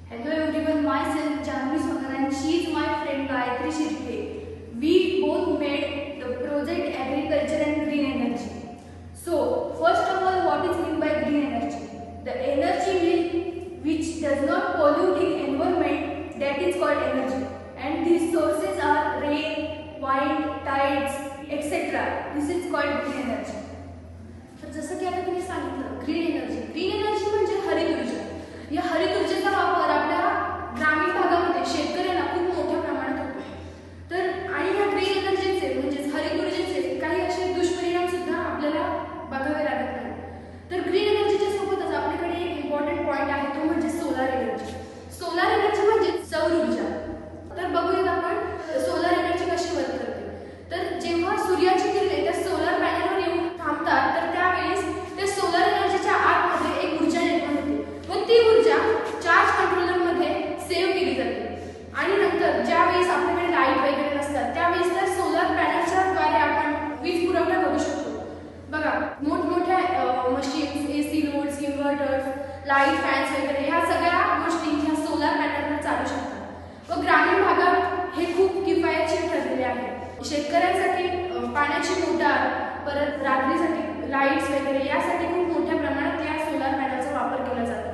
Hello everyone, myself Janvi Sonar and she is my friend Gayatri Shirke. We both made the project Agriculture and Green Energy. So, first of all, what is meant by green energy? The energy which does not pollute the environment, that is called energy. And these sources are rain, wind, tides, etc. This is called green energy. तर जसं की आता तुम्ही सांगितलं green energy म्हणजे हरित ऊर्जा. या हरित ऊर्जेचा वापर आपल्या ग्रामीण भागामध्ये शेतकऱ्यांना खूप मोठ्या प्रमाणात होतो. तर आणि या ग्रीन एनर्जीचे म्हणजे हरित ऊर्जेचे काही असे दुष्परिणाम सुद्धा आपल्याला बघावे लागत नाही. तर ग्रीन एनर्जीच्या सोबतच आपल्याकडे एक इम्पॉर्टंट पॉइंट आहे तो म्हणजे सोलार एनर्जी. सोलार एनर्जी म्हणजे सौर ऊर्जा. तर बघूयात आपण सोलार एनर्जी कशी वर्क करते. तर जेव्हा सूर्याची किरणे त्या सोलार पॅनलवर येऊन थांबतात तर त्यावेळेस त्या सोलार एनर्जीच्या आतमध्ये एक ऊर्जा निर्माण होते व ती ऊर्जा चार्ज कंट्रोलरमध्ये सेव्ह केली जाते. आणि नंतर ज्यावेळेस आपल्याकडे लाईट वगैरे नसतात त्यावेळेस त्या सोलार पॅनलच्या द्वारे आपण वीज पुरवठा करू शकतो. बघा, मोठमोठ्या machines, AC loads, inverters, light, fans वगैरे ह्या सगळ्या गोष्टी ह्या सोलार पॅनलवर चालू शकतात व ग्रामीण भागात हे खूप किफायतशीर ठरलेले आहे. शेतकऱ्यांसाठी पाण्याची मोटार, परत रात्रीसाठी लाईट्स वगैरे यासाठी खूप मोठ्या प्रमाणात या सोलार पॅनलचा वापर केला जातो.